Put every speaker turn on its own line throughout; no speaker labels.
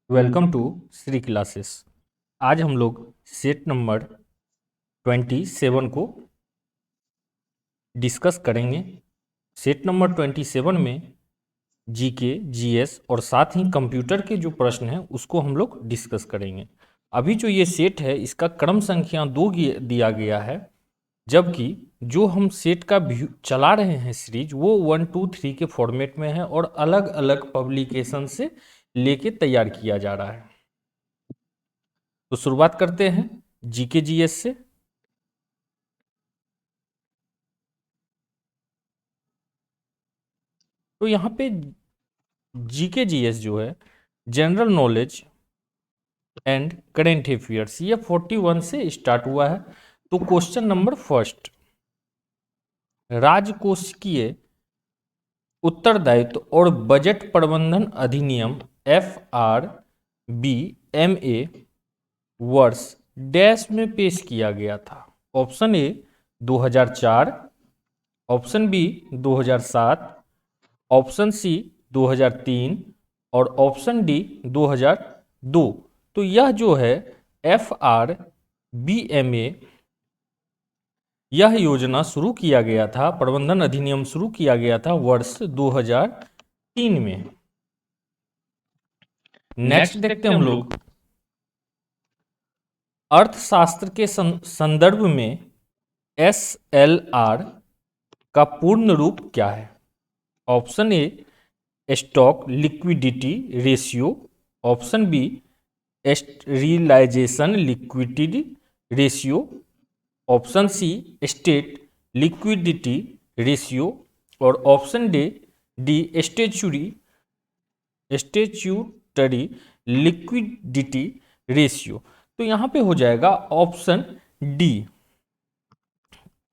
Welcome to Shri classes. आज हम लोग सेट नंबर 27 को डिस्कस करेंगे। सेट नंबर 27 में जीके, जीएस और साथ ही कंप्यूटर के जो प्रश्न हैं उसको हम लोग डिस्कस करेंगे। अभी जो ये सेट है इसका क्रम संख्या 2 दिया गया है, जबकि जो हम सेट का व्यू चला रहे हैं सीरीज वो 1, 2, 3 के फॉर्मेट में है और अलग अलग पब्लिकेशन से लेके तैयार किया जा रहा है। तो शुरुआत करते हैं जीके जीएस से। तो यहाँ पे जीके जीएस जो है general knowledge and current affairs, ये 41 से स्टार्ट हुआ है। तो क्वेश्चन नंबर फर्स्ट, राजकोषीय उत्तरदायित्व और बजट प्रबंधन अधिनियम FRBMA वर्ष डैश में पेश किया गया था। Option A 2004, option B 2007, option C 2003 और ऑप्शन डी 2002। तो यह जो है FRBMA, यह योजना शुरू किया गया था, प्रबंधन अधिनियम शुरू किया गया था वर्ष 2003 में। नेक्स्ट देखते हैं हम लोग, अर्थशास्त्र के संदर्भ में SLR का पूर्ण रूप क्या है? Option A stock liquidity ratio, option B realization liquidity ratio, option C state liquidity ratio और option D statutory liquidity ratio. तो यहां पे हो जाएगा option D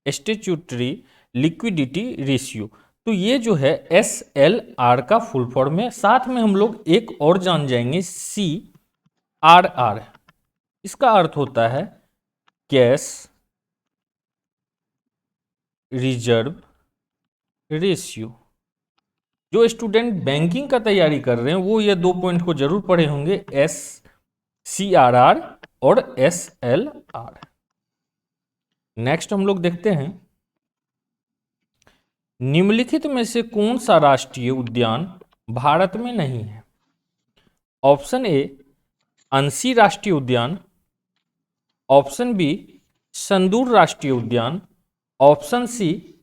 statutory liquidity ratio. तो ये जो है SLR का फुल फॉर्म है। साथ में हम लोग एक और जान जाएंगे CRR। इसका अर्थ होता है कैश रिजर्व रेशियो। जो स्टूडेंट बैंकिंग का तैयारी कर रहे हैं वो ये दो पॉइंट को जरूर पढ़े होंगे, CRR और SLR। नेक्स्ट हम लोग देखते हैं, निम्नलिखित में से कौन सा राष्ट्रीय उद्यान भारत में नहीं है? ऑप्शन ए अंसी राष्ट्रीय उद्यान, ऑप्शन बी संदूर राष्ट्रीय उद्यान, ऑप्शन सी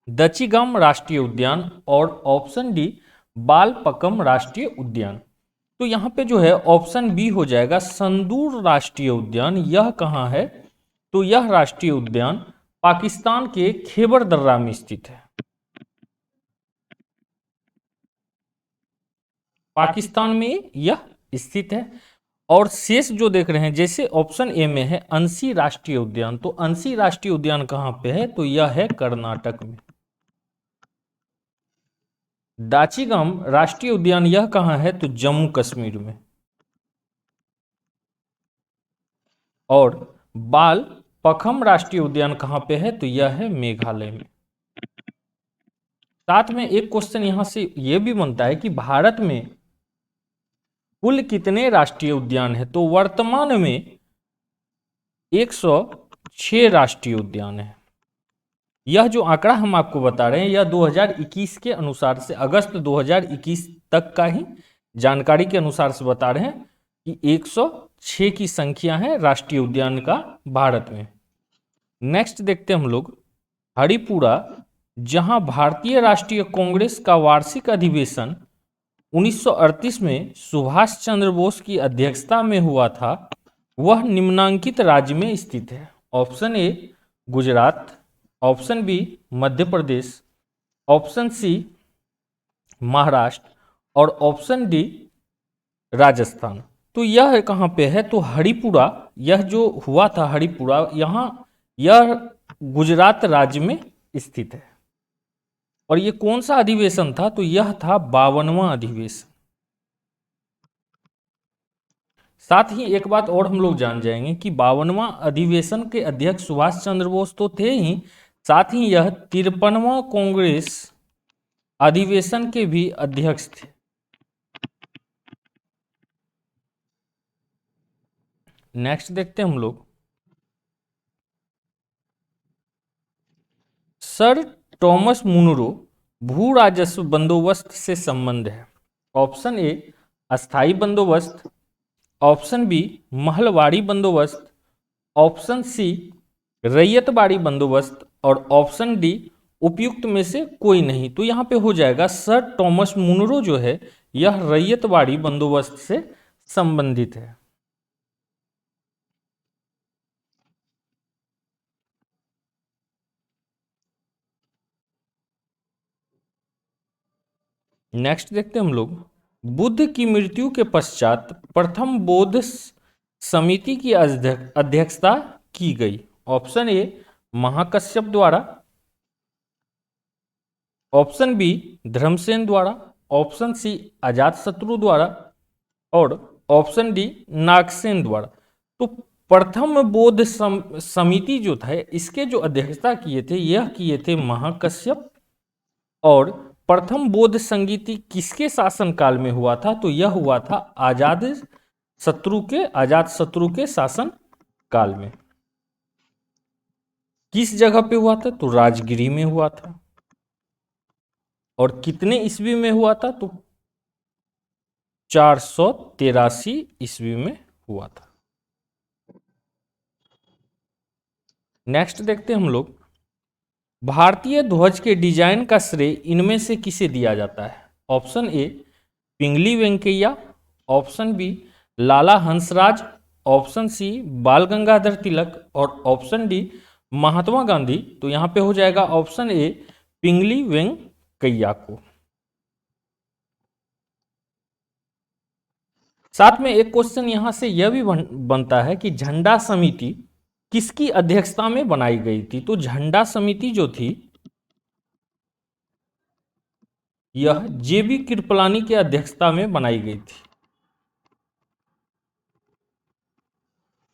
दचिगम राष्ट्रीय उद्यान और ऑप्शन डी बालपकम राष्ट्रीय उद्यान। तो यहां पे जो है ऑप्शन बी हो जाएगा संदूर राष्ट्रीय उद्यान। यह कहां है? तो यह राष्ट्रीय उद्यान पाकिस्तान के खैबर दर्रा में स्थित है। पाकिस्तान में यह स्थित है। और शेष जो देख रहे हैं, जैसे ऑप्शन ए में है अंसी राष्ट्रीय उद्यान, तो अंसी राष्ट्रीय उद्यान कहां पे है? तो यह है कर्नाटक में। दाचिगम राष्ट्रीय उद्यान यह कहां है? तो जम्मू कश्मीर में। और बाल पखम राष्ट्रीय उद्यान कहां पे है? तो यह है मेघालय में। साथ में एक क्वेश्चन यहां से यह भी बनता है कि भारत में कुल कितने राष्ट्रीय उद्यान है? तो वर्तमान में 106 राष्ट्रीय उद्यान है। यह जो आंकड़ा हम आपको बता रहे हैं यह 2021 के अनुसार से, अगस्त 2021 तक का ही जानकारी के अनुसार से बता रहे हैं कि 106 की संख्या है राष्ट्रीय उद्यान का भारत में। नेक्स्ट देखते हैं हम लोग, हरिपुरा, जहां भारतीय राष्ट्रीय कांग्रेस का वार्षिक अधिवेशन 1938 में सुभाष चंद्र बोस की अध्यक्षता में हुआ था, वह निम्नांकित राज्य में स्थित है। Option A Gujarat, option B Madhya Pradesh, option C Maharashtra और ऑप्शन डी राजस्थान। तो यह कहां पे है? तो हरिपुरा, यह जो हुआ था हरिपुरा, यहां यह गुजरात राज्य में स्थित है। और यह कौन सा अधिवेशन था? तो यह था 52वां अधिवेशन। साथ ही एक बात और हम लोग जान जाएंगे कि 52वां अधिवेशन के अध्यक्ष सुभाष चंद्र बोस तो थे ही, साथ ही यह 53वां कांग्रेस अधिवेशन के भी अध्यक्ष थे। नेक्स्ट देखते हैं हम लोग, सर टॉमस मुनरो भू राजस्व बंदोबस्त से संबंध है। ऑप्शन ए अस्थाई बंदोबस्त, ऑप्शन बी महलवाड़ी बंदोबस्त, ऑप्शन सी रैयतबाड़ी बंदोबस्त और ऑप्शन डी उपयुक्त में से कोई नहीं। तो यहाँ पे हो जाएगा सर टॉमस मुनरो जो है यह रैयतबाड़ी बंदोबस्त से संबंधित है। नेक्स्ट देखते हैं हम लोग, बुद्ध की मृत्यु के पश्चात प्रथम बौद्ध समिति की अध्यक्षता की गई। ऑप्शन ए महाकश्यप द्वारा, ऑप्शन बी धर्मसेन द्वारा, ऑप्शन सी अजातशत्रु द्वारा और ऑप्शन डी नागसेन द्वारा। तो प्रथम बौद्ध समिति जो था इसके जो अध्यक्षता किए थे यह किए थे महाकश्यप। और प्रथम बौद्ध संगीति किसके शासनकाल में हुआ था? तो यह हुआ था अजातशत्रु के शासन काल में। किस जगह पे हुआ था? तो राजगिरी में हुआ था। और कितने ईस्वी में हुआ था? तो 483 ईस्वी में हुआ था। नेक्स्ट देखते हैं हम लोग, भारतीय ध्वज के डिजाइन का श्रेय इनमें से किसे दिया जाता है? Option A Pingali Venkayya, option B Lala Hansraj, option C Bal Gangadhar तिलक और ऑप्शन डी महात्मा गांधी। तो यहां पे हो जाएगा ऑप्शन ए पिंगली वेंकैया को। साथ में एक क्वेश्चन यहां से यह भी बनता है कि झंडा समिति किसकी अध्यक्षता में बनाई गई थी? तो झंडा समिति जो थी यह जेबी कृपलानी के अध्यक्षता में बनाई गई थी।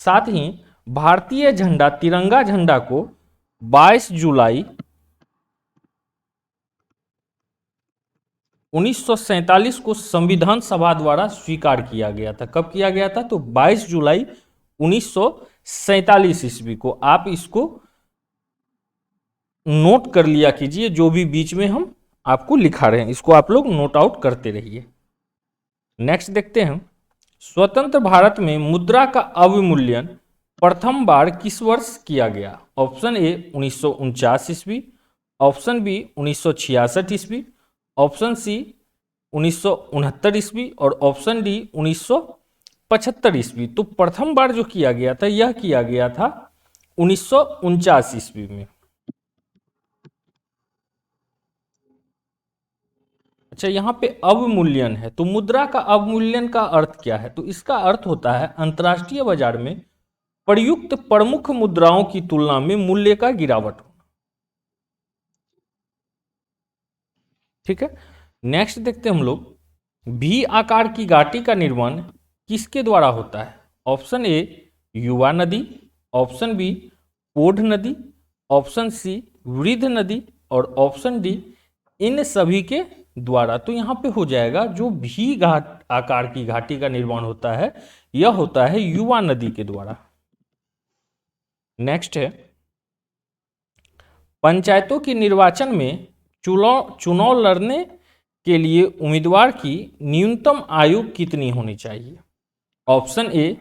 साथ ही भारतीय झंडा तिरंगा झंडा को 22 जुलाई 1947 को संविधान सभा द्वारा स्वीकार किया गया था। कब किया गया था? तो 22 जुलाई 1947 ईस्वी को। आप इसको नोट कर लिया कीजिए, जो भी बीच में हम आपको लिखा रहे हैं इसको आप लोग नोट आउट करते रहिए। नेक्स्ट देखते हैं, स्वतंत्र भारत में मुद्रा का अवमूल्यन प्रथम बार किस वर्ष किया गया? ऑप्शन ए 1949 ईस्वी, ऑप्शन बी 1966 ईस्वी, ऑप्शन सी 1969 ईस्वी और ऑप्शन डी 1975 ईस्वी। तो प्रथम बार जो किया गया था यह किया गया था 1949 ईस्वी में। अच्छा, यहां पे अवमूल्यन है, तो मुद्रा का अवमूल्यन का अर्थ क्या है? तो इसका अर्थ होता है अंतर्राष्ट्रीय बाजार में प्रयुक्त प्रमुख मुद्राओं की तुलना में मूल्य का गिरावट होना। ठीक है, नेक्स्ट देखते हैं हम लोग, भी आकार की घाटी का निर्माण किसके द्वारा होता है? ऑप्शन ए युवा नदी, ऑप्शन बी पोढ़ नदी, ऑप्शन सी वृद्ध नदी और ऑप्शन डी इन सभी के द्वारा। तो यहां पे हो जाएगा जो भी आकार की घाटी का निर्माण होता है यह होता है युवा नदी के द्वारा। नेक्स्ट है, पंचायतों के निर्वाचन में चुनाव लड़ने के लिए उम्मीदवार की न्यूनतम आयु कितनी होनी चाहिए? ऑप्शन ए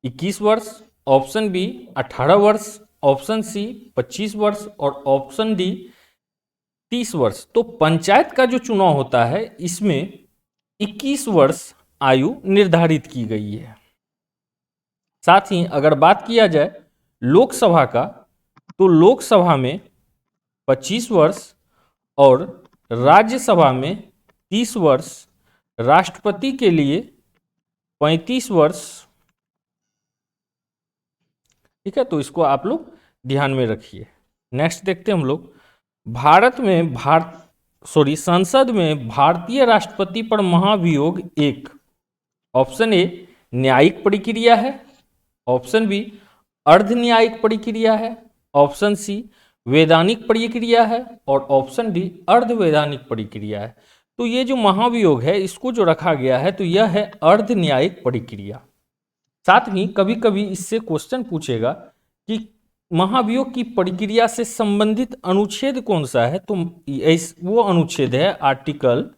21 वर्ष, ऑप्शन बी 18 वर्ष, ऑप्शन सी 25 वर्ष और ऑप्शन डी 30 वर्ष। तो पंचायत का जो चुनाव होता है इसमें 21 वर्ष आयु निर्धारित की गई है। साथ ही अगर बात किया जाए लोकसभा का, तो लोकसभा में 25 वर्ष और राज्यसभा में 30 वर्ष, राष्ट्रपति के लिए 35 वर्ष। ठीक है, तो इसको आप लोग ध्यान में रखिए। नेक्स्ट देखते हैं हम लोग, संसद में भारतीय राष्ट्रपति पर महाभियोग एक, ऑप्शन ए न्यायिक प्रक्रिया है, ऑप्शन बी अर्ध न्यायिक प्रक्रिया है, ऑप्शन सी वैधानिक प्रक्रिया है और ऑप्शन डी अर्ध वैधानिक प्रक्रिया है। तो ये जो महाभियोग है इसको जो रखा गया है तो यह है अर्ध न्यायिक प्रक्रिया। साथ ही कभी कभी इससे क्वेश्चन पूछेगा कि महाभियोग की प्रक्रिया से संबंधित अनुच्छेद कौन सा है, तो वो अनुच्छेद है आर्टिकल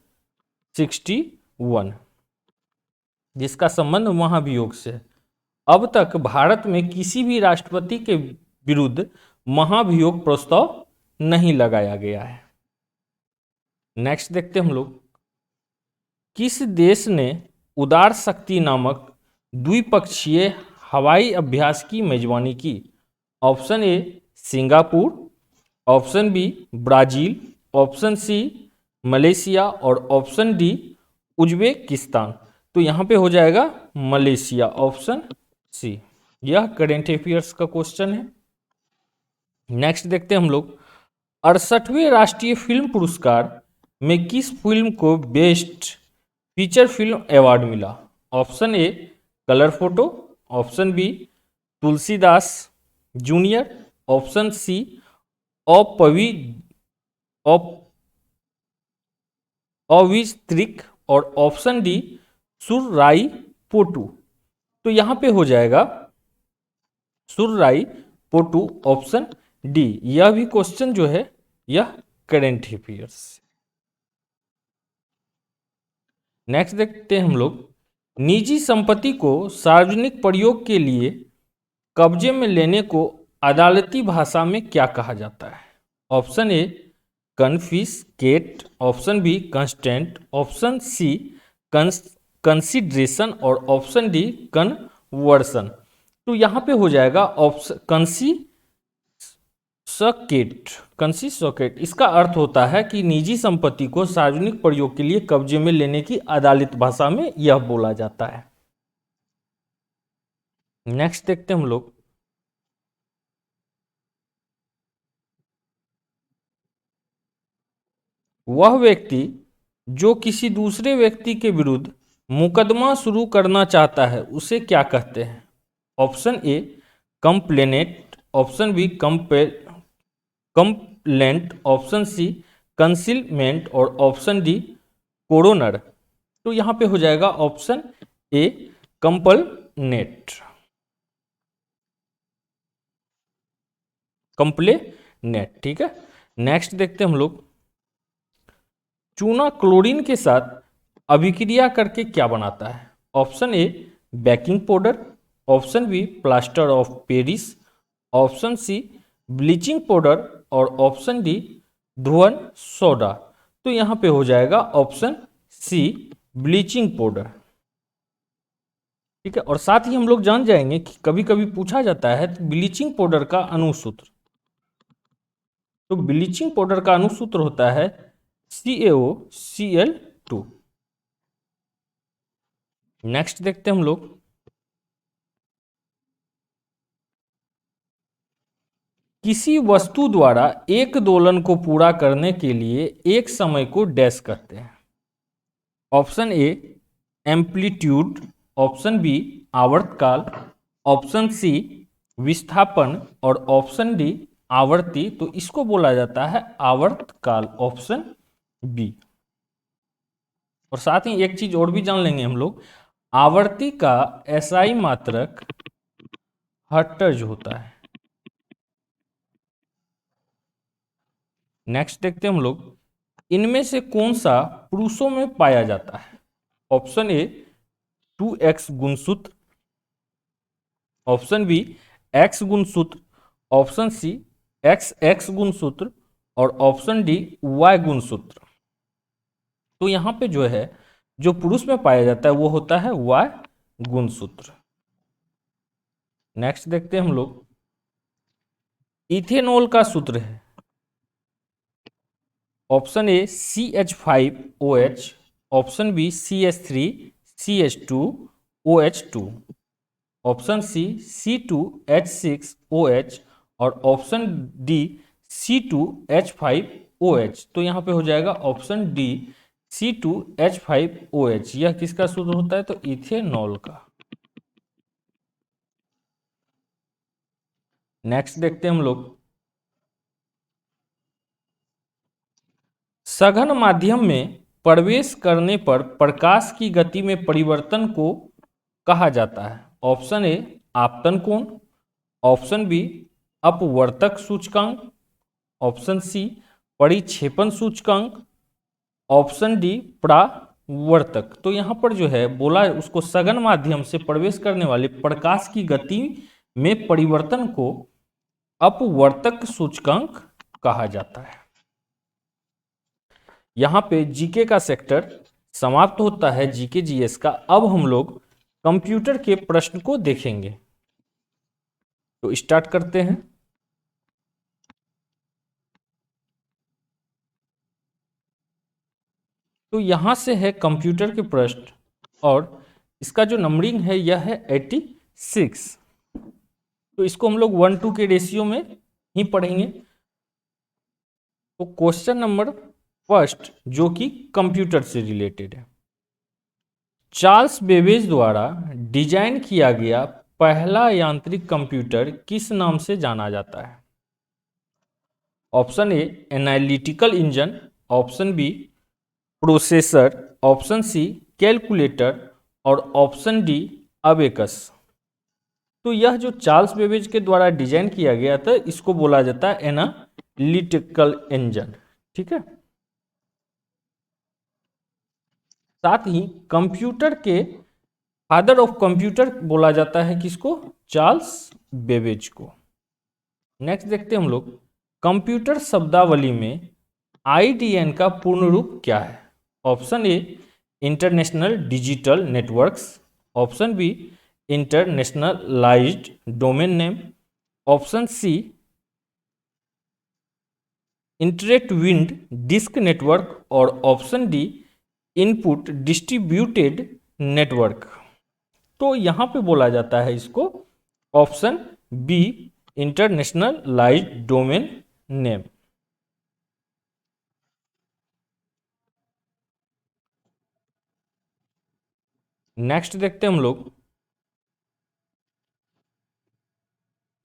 61, जिसका संबंध महाभियोग से है। अब तक भारत में किसी भी राष्ट्रपति के विरुद्ध महाभियोग प्रस्ताव नहीं लगाया गया है। नेक्स्ट देखते हम लोग, किस देश ने उदार शक्ति नामक द्विपक्षीय हवाई अभ्यास की मेजबानी की? Option A Singapore, option B Brazil, option C Malaysia और ऑप्शन डी उज्बेकिस्तान। तो यहां पे हो जाएगा मलेशिया, ऑप्शन सी। यह करेंट अफेयर्स का क्वेश्चन है। नेक्स्ट देखते हैं हम लोग, 68वें राष्ट्रीय फिल्म पुरस्कार में किस फिल्म को बेस्ट फीचर फिल्म अवार्ड मिला? Option A colour photo, option B Tulsidas junior, option C अविस्त्रिक और ऑप्शन डी सुरराई पोटू। तो यहां पे हो जाएगा सुरराई पोटू, ऑप्शन डी। यह भी क्वेश्चन जो है यह करेंट अफेयर्स। नेक्स्ट देखते हैं हम लोग, निजी संपत्ति को सार्वजनिक प्रयोग के लिए कब्जे में लेने को अदालती भाषा में क्या कहा जाता है? Option A confiscate, option B constant, option C consideration और ऑप्शन डी कन्वर्सन। तो यहां पे हो जाएगा ऑप्शन कंसिसकेट। इसका अर्थ होता है कि निजी संपत्ति को सार्वजनिक प्रयोग के लिए कब्जे में लेने की अदालत भाषा में यह बोला जाता है। नेक्स्ट देखते हैं हम लोग, वह व्यक्ति जो किसी दूसरे व्यक्ति के विरुद्ध मुकदमा शुरू करना चाहता है उसे क्या कहते हैं? Option A complainant, option B complaint, option C concealment और ऑप्शन डी कोरोनर। तो यहां पे हो जाएगा ऑप्शन ए कंप्लेनेंट, ठीक है। नेक्स्ट देखते हैं हम लोग, चूना क्लोरीन के साथ अभिक्रिया करके क्या बनाता है? Option A baking powder, option B plaster of Paris, option C bleaching powder और ऑप्शन डी धुआं सोडा। तो यहां पे हो जाएगा ऑप्शन सी ब्लीचिंग पाउडर, ठीक है। और साथ ही हम लोग जान जाएंगे कि कभी कभी पूछा जाता है ब्लीचिंग पाउडर का अणुसूत्र। तो ब्लीचिंग पाउडर का अणुसूत्र होता है CaOCl2। नेक्स्ट देखते हैं हम लोग, किसी वस्तु द्वारा एक दोलन को पूरा करने के लिए एक समय को डैश करते हैं? Option A amplitude, option B आवर्तकाल, ऑप्शन सी विस्थापन और ऑप्शन डी आवर्ती। तो इसको बोला जाता है आवर्तकाल, ऑप्शन बी। और साथ ही एक चीज और भी जान लेंगे हम लोग, आवर्ती का एसआई मात्रक हर्ट्ज होता है। नेक्स्ट देखते हैं हम लोग, इनमें से कौन सा पुरुषों में पाया जाता है? ऑप्शन ए 2x गुणसूत्र, ऑप्शन बी x गुणसूत्र, ऑप्शन सी XX गुणसूत्र और ऑप्शन डी Y गुणसूत्र। तो यहां पे जो है जो पुरुष में पाया जाता है वो होता है Y गुणसूत्र। नेक्स्ट देखते हैं हम लोग, इथेनॉल का सूत्र है option A CH5OH, option B CH3CH2OH2, option C C2H6OH और ऑप्शन डी C2H5OH। तो यहां पे हो जाएगा ऑप्शन डी C2H5OH। यह किसका सूत्र होता है? तो इथेनॉल का। नेक्स्ट देखते हैं हम लोग, सघन माध्यम में प्रवेश करने पर प्रकाश की गति में परिवर्तन को कहा जाता है? ऑप्शन ए आपतन कोण, ऑप्शन बी अपवर्तक सूचकांक, ऑप्शन सी परिक्षेपण सूचकांक, ऑप्शन डी परावर्तक। तो यहाँ पर जो है बोला उसको सघन माध्यम से प्रवेश करने वाले प्रकाश की गति में परिवर्तन को अपवर्तक सूचकांक कहा जाता है। यहाँ पे जीके का सेक्टर समाप्त होता है, जीके जीएस का। अब हम लोग कंप्यूटर के प्रश्न को देखेंगे, तो स्टार्ट करते हैं। तो यहां से है कंप्यूटर के प्रश्न और इसका जो नंबरिंग है यह है 86। तो इसको हम लोग 1:2 के रेशियो में ही पढ़ेंगे। तो क्वेश्चन नंबर फर्स्ट जो कि कंप्यूटर से रिलेटेड है, चार्ल्स बेबेज द्वारा डिजाइन किया गया पहला यांत्रिक कंप्यूटर किस नाम से जाना जाता है? Option A analytical engine, option B processor, option C calculator और ऑप्शन डी अबेकस। तो यह जो चार्ल्स बेबेज के द्वारा डिजाइन किया गया था इसको बोला जाता है एनालिटिकल इंजन। ठीक है, साथ ही कंप्यूटर के फादर ऑफ कंप्यूटर बोला जाता है किसको? चार्ल्स बेबेज को। नेक्स्ट देखते हैं हम लोग, कंप्यूटर शब्दावली में आईडीएन का पूर्ण रूप क्या है? Option A international digital networks, option B internationalized domain name, option C internet disk network और option D input distributed network. तो यहां पे बोला जाता है इसको option B internationalized domain name. Next देखते हैं हम लोग,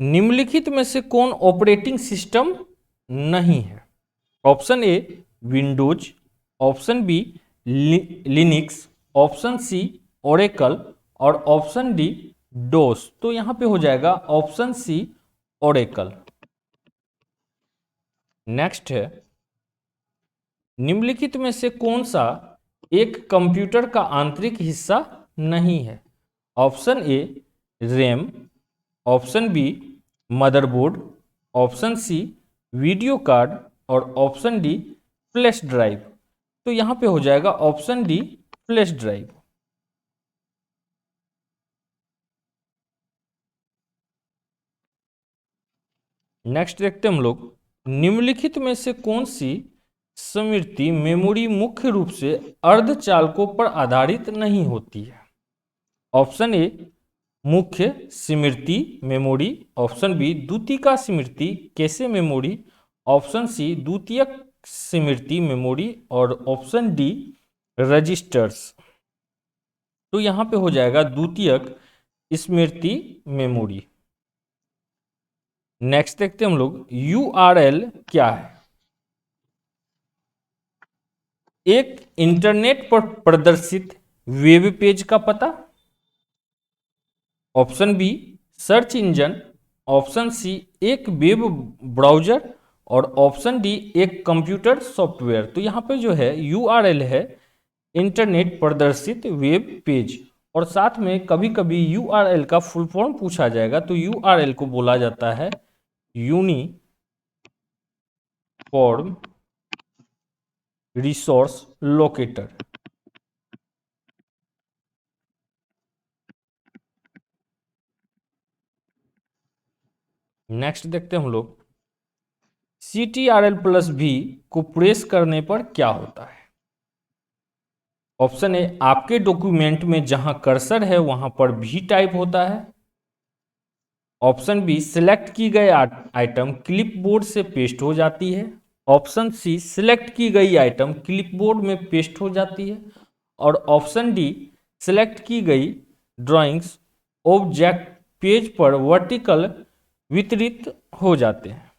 निम्नलिखित में से कौन ऑपरेटिंग सिस्टम नहीं है? Option A Windows, option B Linux, option C Oracle और ऑप्शन डी डोस। तो यहां पे हो जाएगा ऑप्शन सी ओरेकल। नेक्स्ट है, निम्नलिखित में से कौन सा एक कंप्यूटर का आंतरिक हिस्सा नहीं है? Option A RAM, option B motherboard, option C video card और ऑप्शन डी फ्लैश ड्राइव। तो यहां पे हो जाएगा option D flash drive. Next देखते हैं हम लोग, निम्नलिखित में से कौन सी स्मृति मेमोरी मुख्य रूप से अर्धचालकों पर आधारित नहीं होती है? ऑप्शन ए मुख्य स्मृति मेमोरी, ऑप्शन बी द्वितीयक स्मृति कैसे मेमोरी, ऑप्शन सी द्वितीयक स्मृति मेमोरी और ऑप्शन डी रजिस्टर्स। तो यहां पे हो जाएगा द्वितीयक स्मृति मेमोरी। नेक्स्ट देखते हैं हम लोग, यूआरएल क्या है? एक इंटरनेट पर प्रदर्शित वेब पेज का पता, option B search engine, option C एक वेब ब्राउजर और ऑप्शन डी एक कंप्यूटर सॉफ्टवेयर। तो यहां पे जो है यूआरएल है इंटरनेट प्रदर्शित वेब पेज, और साथ में कभी कभी यूआरएल का फुल फॉर्म पूछा जाएगा तो यूआरएल को बोला जाता है यूनिफॉर्म रिसोर्स लोकेटर। नेक्स्ट देखते हैं हम लोग, CTRL+V को प्रेस करने पर क्या होता है? ऑप्शन ए आपके डॉक्यूमेंट में जहां कर्सर है वहां पर भी टाइप होता है, ऑप्शन बी सिलेक्ट की गई आइटम क्लिपबोर्ड से पेस्ट हो जाती है, ऑप्शन सी सिलेक्ट की गई आइटम क्लिपबोर्ड में पेस्ट हो जाती है और ऑप्शन डी सिलेक्ट की गई ड्राइंग्स ऑब्जेक्ट पेज पर वर्टिकल वितरित हो जाते हैं।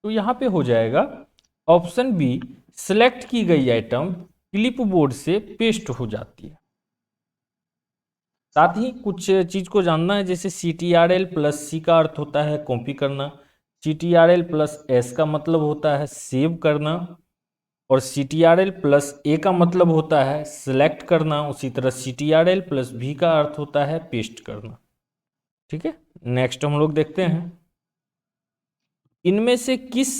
तो यहां पे हो जाएगा ऑप्शन बी सिलेक्ट की गई आइटम क्लिपबोर्ड से पेस्ट हो जाती है। साथ ही कुछ चीज को जानना है, जैसे CTRL प्लस C का अर्थ होता है कॉपी करना, CTRL प्लस S का मतलब होता है सेव करना, और CTRL प्लस A का मतलब होता है सिलेक्ट करना। उसी तरह CTRL प्लस V का अर्थ होता है पेस्ट करना। ठीक है, नेक्स्ट हम लोग देखते हैं, इनमें से किस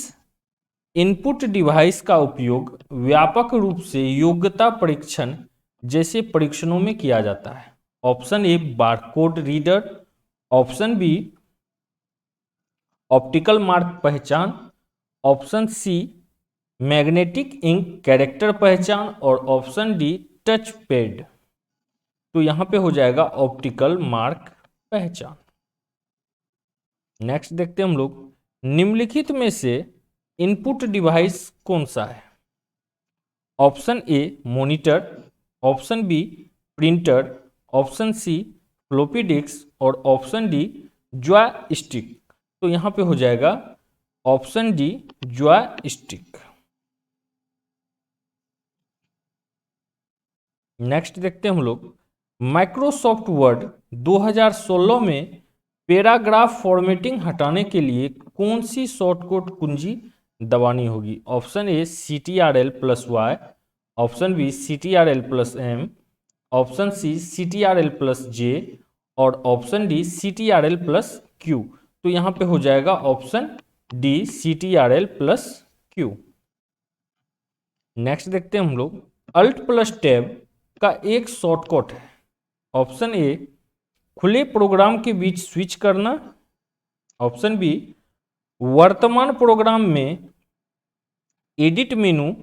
इनपुट डिवाइस का उपयोग व्यापक रूप से योग्यता परीक्षण जैसे परीक्षणों में किया जाता है? Option A barcode reader, option B optical mark पहचान, option C magnetic ink character पहचान, और ऑप्शन डी टच पैड। तो यहां पे हो जाएगा ऑप्टिकल मार्क पहचान। नेक्स्ट देखते हैं हम लोग, निम्नलिखित में से इनपुट डिवाइस कौन सा है? Option A monitor, option B printer, option C floppy disk, और ऑप्शन डी जॉयस्टिक। तो यहां पे हो जाएगा ऑप्शन डी जॉयस्टिक। नेक्स्ट देखते हैं हम लोग, माइक्रोसॉफ्ट वर्ड 2016 में पैराग्राफ फॉर्मेटिंग हटाने के लिए कौन सी शॉर्टकट कुंजी दबानी होगी? Option A CTRL plus Y, option B CTRL plus M, option C CTRL plus J, और option D CTRL plus Q. तो यहां पे हो जाएगा option D CTRL plus Q. Next देखते हैं हम लोग, अल्ट प्लस टैब का एक शॉर्टकट है। ऑप्शन ए खुले प्रोग्राम के बीच स्विच करना, ऑप्शन बी वर्तमान प्रोग्राम में एडिट मेनू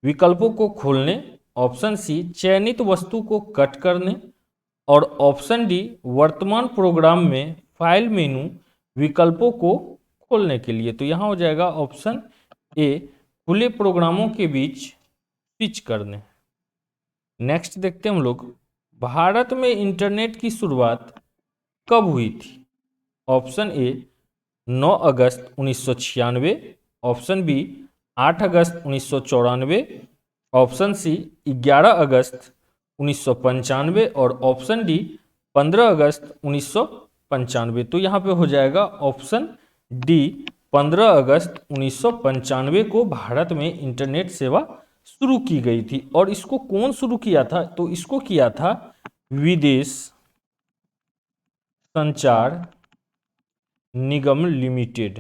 विकल्पों को खोलने, ऑप्शन सी चयनित वस्तु को कट करने, और ऑप्शन डी वर्तमान प्रोग्राम में फाइल मेनू विकल्पों को खोलने के लिए। तो यहां हो जाएगा ऑप्शन ए खुले प्रोग्रामों के बीच स्विच करने। नेक्स्ट देखते हैं हम लोग, भारत में इंटरनेट की शुरुआत कब हुई थी? ऑप्शन ए 9 अगस्त 1996, ऑप्शन बी 8 अगस्त 1994, ऑप्शन सी 11 अगस्त 1995, और ऑप्शन डी 15 अगस्त 1995। तो यहाँ पे हो जाएगा ऑप्शन डी 15 अगस्त 1995 को भारत में इंटरनेट सेवा शुरू की गई थी। और इसको कौन शुरू किया था? तो इसको किया था विदेश संचार निगम लिमिटेड।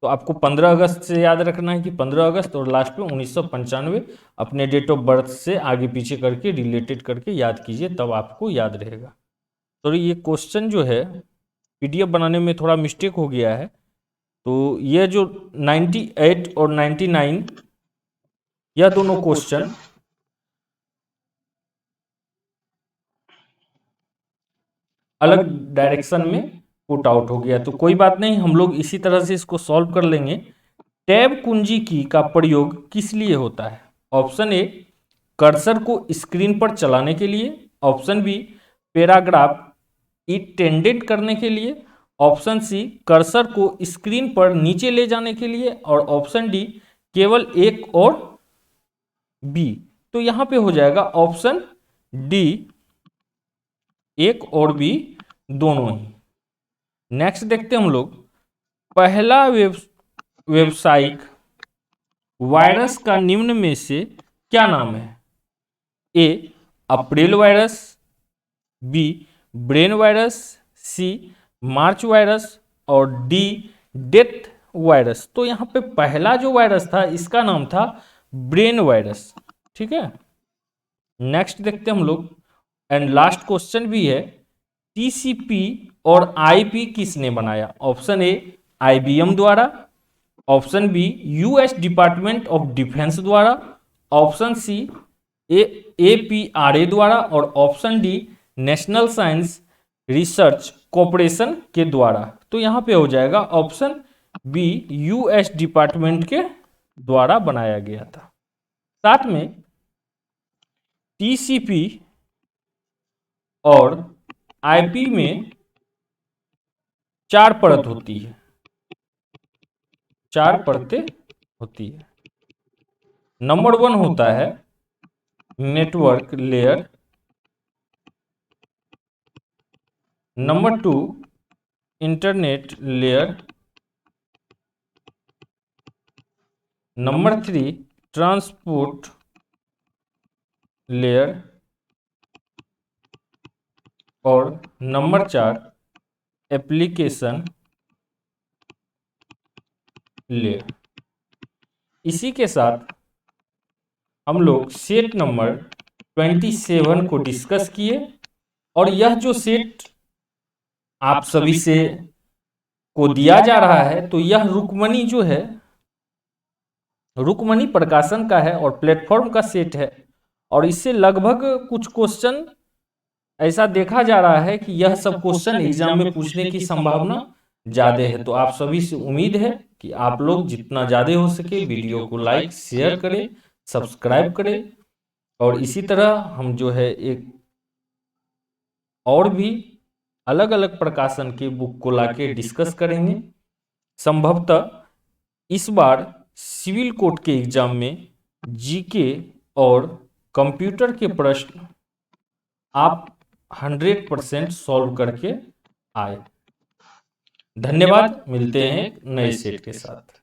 तो आपको 15 अगस्त से याद रखना है कि 15 अगस्त और लास्ट में 1995 अपने डेट ऑफ बर्थ से आगे पीछे करके रिलेटेड करके याद कीजिए, तब आपको याद रहेगा। तो ये क्वेश्चन जो है PDF बनाने में थोड़ा मिस्टेक हो गया है। तो ये जो 98 और 99 यह दोनों क्वेश्चन अलग डायरेक्शन में पुट आउट हो गया। तो कोई बात नहीं, हम लोग इसी तरह से इसको सॉल्व कर लेंगे। टैब कुंजी की का प्रयोग किस लिए होता है? ऑप्शन ए कर्सर को स्क्रीन पर चलाने के लिए, ऑप्शन बी पैराग्राफ इंडेंट करने के लिए, ऑप्शन सी कर्सर को स्क्रीन पर नीचे ले जाने के लिए, और ऑप्शन डी केवल एक और बी। तो यहां पे हो जाएगा ऑप्शन डी एक और बी दोनों ही। नेक्स्ट देखते हैं हम लोग, पहला व्यावसायिक वायरस का निम्न में से क्या नाम है? ए अप्रैल वायरस, बी ब्रेन वायरस, सी मार्च वायरस, और डी डेथ वायरस। तो यहां पे पहला जो वायरस था इसका नाम था ब्रेन वायरस। ठीक है, नेक्स्ट देखते हैं हम लोग, एंड लास्ट क्वेश्चन भी है, TCP और IP किसने बनाया? ऑप्शन ए IBM द्वारा, option B US department of defence द्वारा, ऑप्शन सी APRA द्वारा, और option D national science research corporation के द्वारा। तो यहां पे हो जाएगा ऑप्शन बी US डिपार्टमेंट के द्वारा बनाया गया था। साथ में TCP और IP में 4 परत होती है, 4 परतें होती है। नंबर 1 होता है network layer, number 2 internet layer, number 3 transport layer और नंबर 4 एप्लीकेशन लेयर। इसी के साथ हम लोग सेट नंबर 27 को डिस्कस किए और यह जो सेट आप सभी से को दिया जा रहा है तो यह रुक्मणी जो है, रुक्मणी प्रकाशन का है और प्लेटफॉर्म का सेट है और इससे लगभग कुछ क्वेश्चन ऐसा देखा जा रहा है कि यह सब क्वेश्चन एग्जाम में पूछने की संभावना ज़्यादा है। तो आप सभी से उम्मीद है कि आप लोग जितना ज़्यादा हो सके वीडियो को लाइक शेयर करें, सब्सक्राइब करें और इसी तरह हम जो है एक और भी अलग अलग प्रकाशन के बुक को लाके डिस्कस करेंगे। संभवतः इस बार सिविल कोर्ट के एग्जाम में जीके और कंप्यूटर के प्रश्न आप 100% सॉल्व करके आए। धन्यवाद, मिलते हैं एक नए सेट के साथ।